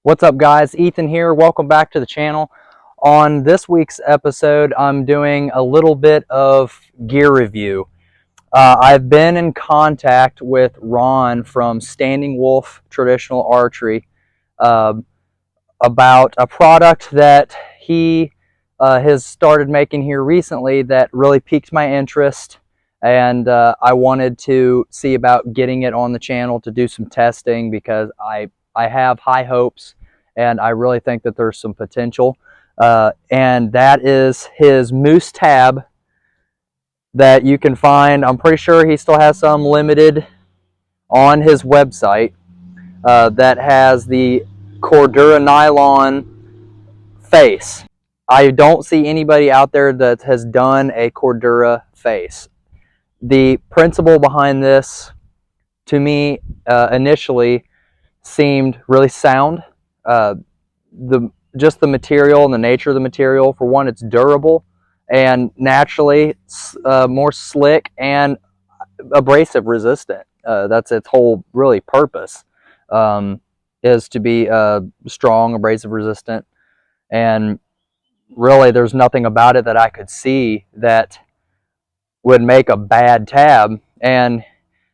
What's up, guys? Ethan here. Welcome back to the channel. On this week's episode, I'm doing a little bit of gear review. I've been in contact with Ron from Standing Wolf Traditional Archery about a product that he has started making here recently that really piqued my interest, and I wanted to see about getting it on the channel to do some testing because I have high hopes and I really think that there's some potential. And that is his Moose tab that you can find. I'm pretty sure he still has some limited on his website that has the Cordovan nylon face. I don't see anybody out there that has done a Cordovan face. The principle behind this, to me, initially seemed really sound. Just the material and the nature of the material. For one, it's durable and naturally more slick and abrasive resistant. That's its whole really purpose, is to be strong, abrasive resistant. And really there's nothing about it that I could see that would make a bad tab. And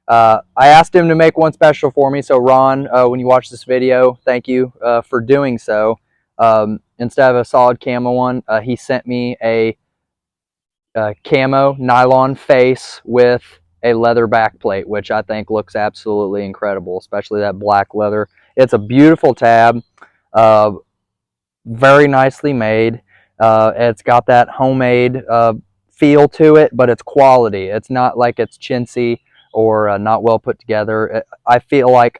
I asked him to make one special for me. So Ron, when you watch this video, thank you for doing so. Instead of a solid camo one, he sent me a camo nylon face with a leather backplate, which I think looks absolutely incredible, especially that black leather. It's a beautiful tab, very nicely made. It's got that homemade feel to it, but it's quality. It's not like it's chintzy or not well put together. I feel like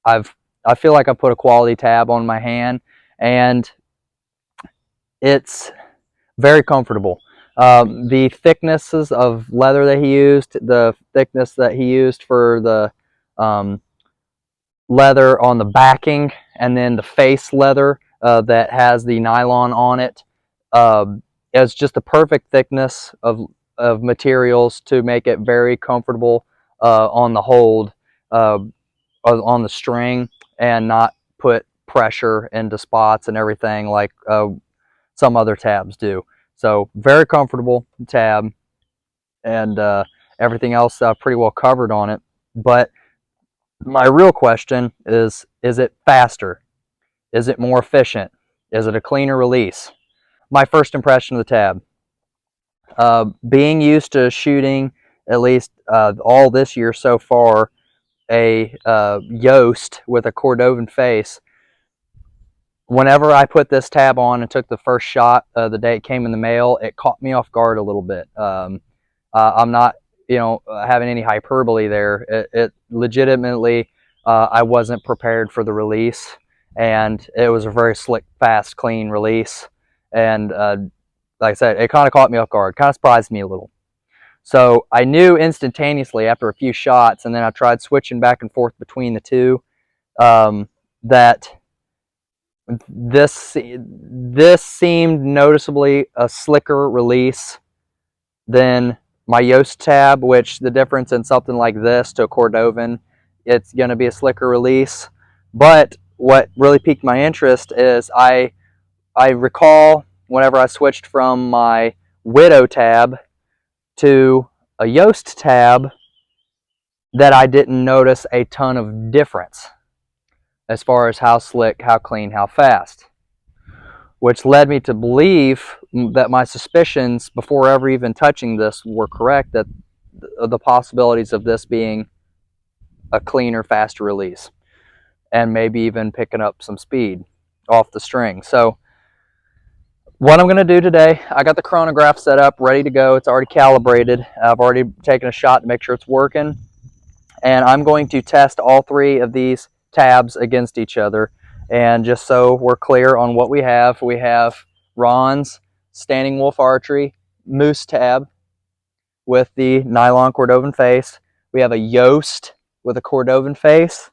I put a quality tab on my hand, and it's very comfortable. The thicknesses of leather that he used, the thickness that he used for the leather on the backing, and then the face leather that has the nylon on it, is just the perfect thickness of materials to make it very comfortable on the hold, on the string, and not put pressure into spots and everything like some other tabs do. So very comfortable tab, and everything else pretty well covered on it. But my real question is it faster? Is it more efficient? Is it a cleaner release? My first impression of the tab, being used to shooting at least all this year so far a Yost with a Cordovan face, whenever I put this tab on and took the first shot the day it came in the mail, it caught me off guard a little bit. I'm not having any hyperbole there. It legitimately, I wasn't prepared for the release, and it was a very slick, fast, clean release. And like I said, it kind of caught me off guard, kind of surprised me a little. So I knew instantaneously after a few shots, and then I tried switching back and forth between the two, that this seemed noticeably a slicker release than my Yost tab, which the difference in something like this to a Cordovan, it's going to be a slicker release. But what really piqued my interest is I recall whenever I switched from my Widow tab to a Yost tab that I didn't notice a ton of difference as far as how slick, how clean, how fast, which led me to believe that my suspicions before ever even touching this were correct, that the possibilities of this being a cleaner, faster release, and maybe even picking up some speed off the string. So what I'm going to do today, I got the chronograph set up, ready to go. It's already calibrated. I've already taken a shot to make sure it's working. And I'm going to test all three of these tabs against each other. And just so we're clear on what we have Ron's Standing Wolf Archery Moose tab with the nylon Cordovan face. We have a Yost with a Cordovan face.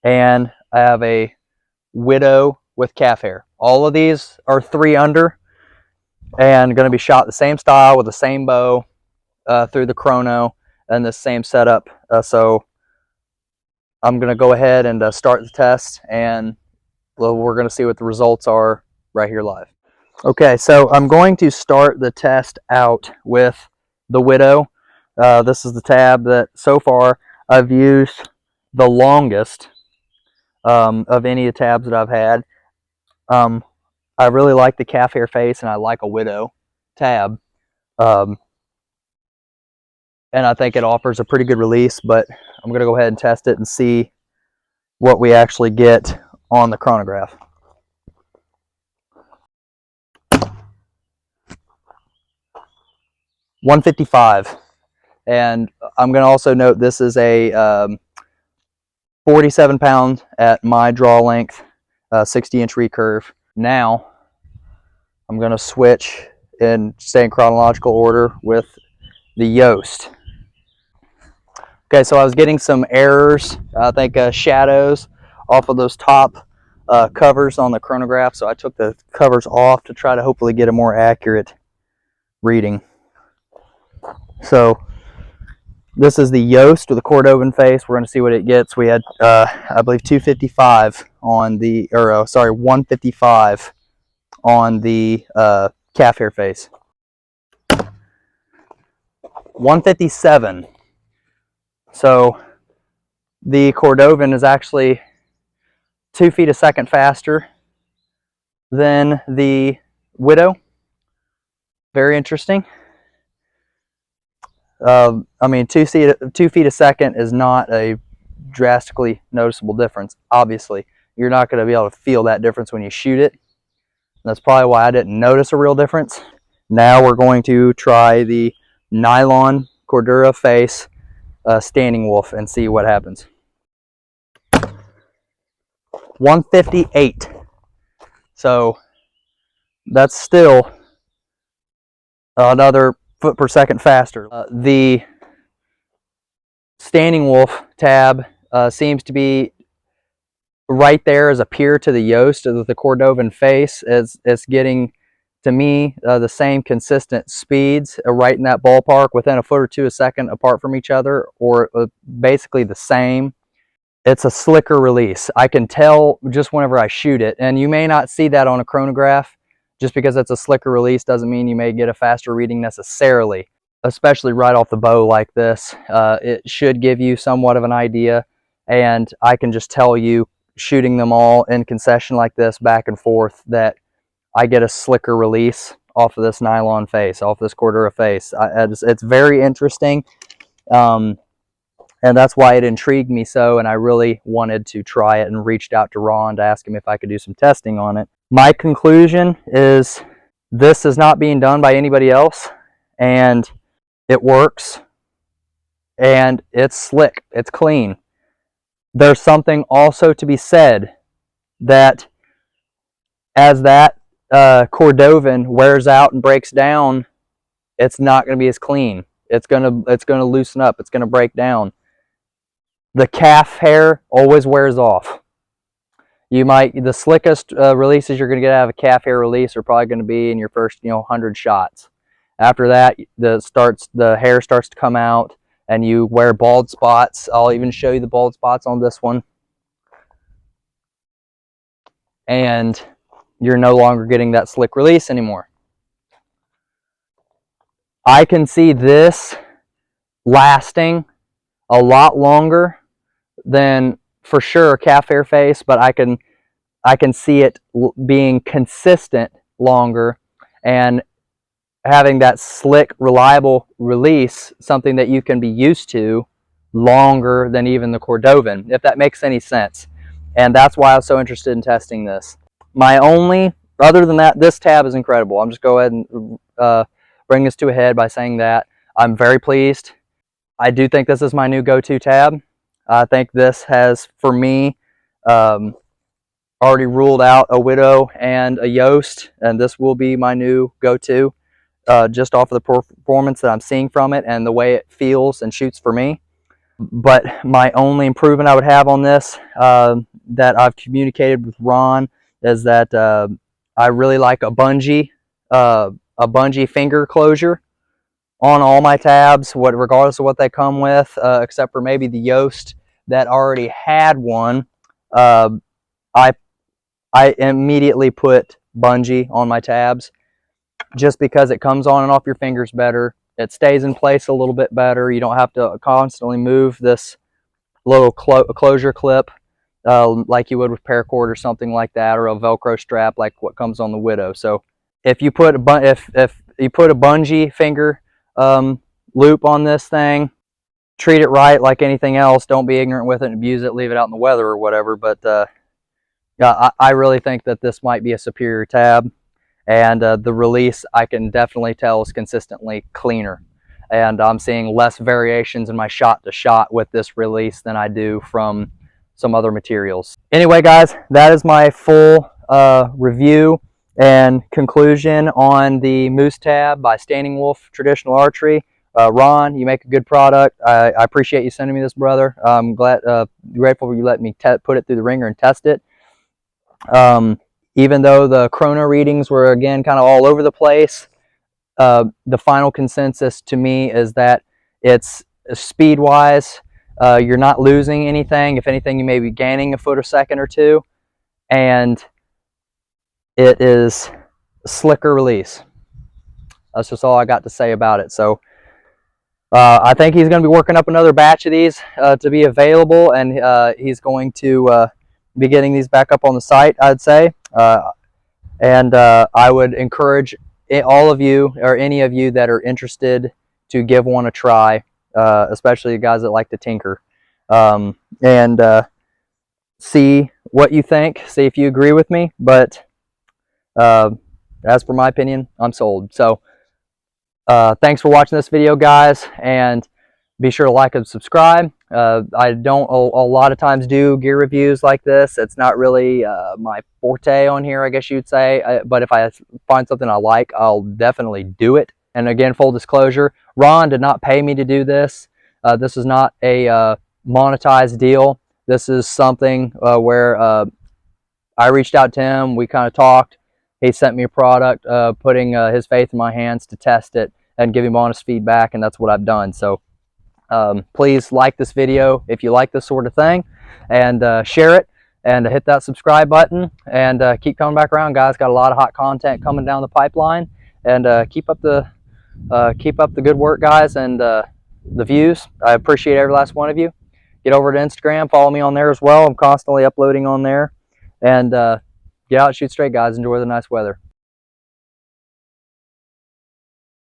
And I have a Widow with calf hair. All of these are 3 under and going to be shot the same style with the same bow through the chrono and the same setup. So I'm going to go ahead and start the test and Well, we're going to see what the results are right here live. Okay, so I'm going to start the test out with the Widow. This is the tab that so far I've used the longest of any of the tabs that I've had. I really like the calf hair face, and I like a Widow tab. And I think it offers a pretty good release, but I'm going to go ahead and test it and see what we actually get on the chronograph. $155, and I'm going to also note this is a 47 pound at my draw length, 60-inch recurve. Now I'm going to switch and stay in chronological order with the Yost. Okay, so I was getting some errors, I think shadows off of those top covers on the chronograph, so I took the covers off to try to hopefully get a more accurate reading. So this is the Yost with the Cordovan face. We're going to see what it gets. We had, I believe, 255 on the, or sorry, 155 on the calf hair face. 157. So the Cordovan is actually 2 feet a second faster than the Widow. Very interesting. I mean, 2 feet a second is not a drastically noticeable difference. Obviously, you're not going to be able to feel that difference when you shoot it. That's probably why I didn't notice a real difference. Now we're going to try the Nylon Cordura face Standing Wolf and see what happens. 158. So that's still another foot per second faster. The Standing Wolf tab seems to be right there as a peer to the Yost with the Cordovan face. It's getting, to me, the same consistent speeds, right in that ballpark, within a foot or two a second apart from each other, or basically the same. It's a slicker release. I can tell just whenever I shoot it, and you may not see that on a chronograph. Just because it's a slicker release doesn't mean you may get a faster reading necessarily, especially right off the bow like this. It should give you somewhat of an idea, and I can just tell you, shooting them all in concession like this back and forth, that I get a slicker release off of this Nylon face, off this Cordura face. It's very interesting, and that's why it intrigued me so, and I really wanted to try it and reached out to Ron to ask him if I could do some testing on it. My conclusion is this is not being done by anybody else, and it works, and it's slick, it's clean. There's something also to be said that as that Cordovan wears out and breaks down, it's not going to be as clean. It's going to loosen up. It's going to break down. The calf hair always wears off. The slickest releases you're going to get out of a calf hair release are probably going to be in your first 100 shots. After that, the hair starts to come out, and you wear bald spots. I'll even show you the bald spots on this one. And you're no longer getting that slick release anymore. I can see this lasting a lot longer than, for sure, calf hair face, but I can see it being consistent longer and having that slick, reliable release, something that you can be used to longer than even the Cordovan, if that makes any sense. And that's why I was so interested in testing this. Other than that, this tab is incredible. I'm just go ahead and bring this to a head by saying that I'm very pleased. I do think this is my new go-to tab. I think this has, for me, already ruled out a Widow and a Yost, and this will be my new go-to. Just off of the performance that I'm seeing from it and the way it feels and shoots for me. But my only improvement I would have on this that I've communicated with Ron is that I really like a bungee finger closure on all my tabs, regardless of what they come with, except for maybe the Yost that already had one. I I immediately put bungee on my tabs just because it comes on and off your fingers better. It stays in place a little bit better. You don't have to constantly move this little closure clip like you would with paracord or something like that, or a Velcro strap like what comes on the Widow. So if you put if you put a bungee finger loop on this thing, treat it right like anything else. Don't be ignorant with it and abuse it. Leave it out in the weather or whatever. But yeah, I really think that this might be a superior tab, and the release I can definitely tell is consistently cleaner. And I'm seeing less variations in my shot to shot with this release than I do from some other materials. Anyway, guys, that is my full review and conclusion on the Moose Tab by Standing Wolf Traditional Archery. Ron, you make a good product. I appreciate you sending me this, brother. I'm glad, grateful you let me put it through the ringer and test it. Even though the chrono readings were, again, kind of all over the place, the final consensus to me is that it's speed-wise, you're not losing anything. If anything, you may be gaining a foot a second or two, and it is a slicker release. That's just all I got to say about it. So I think he's going to be working up another batch of these to be available, and he's going to be getting these back up on the site, I'd say. And I would encourage all of you, or any of you that are interested, to give one a try, especially the guys that like to tinker, and see what you think, see if you agree with me. But as for my opinion, I'm sold. So thanks for watching this video, guys, and be sure to like and subscribe. I don't a lot of times do gear reviews like this. It's not really my forte on here, I guess you'd say. But if I find something I like, I'll definitely do it. And again, full disclosure, Ron did not pay me to do this. This is not a monetized deal. This is something where I reached out to him. We kind of talked. He sent me a product, putting his faith in my hands to test it and give him honest feedback, and that's what I've done. So please like this video if you like this sort of thing, and share it, and hit that subscribe button, and keep coming back around, guys. Got a lot of hot content coming down the pipeline, and keep up the good work, guys, and the views. I appreciate every last one of you. Get over to Instagram, follow me on there as well. I'm constantly uploading on there, and get out, shoot straight, guys. Enjoy the nice weather.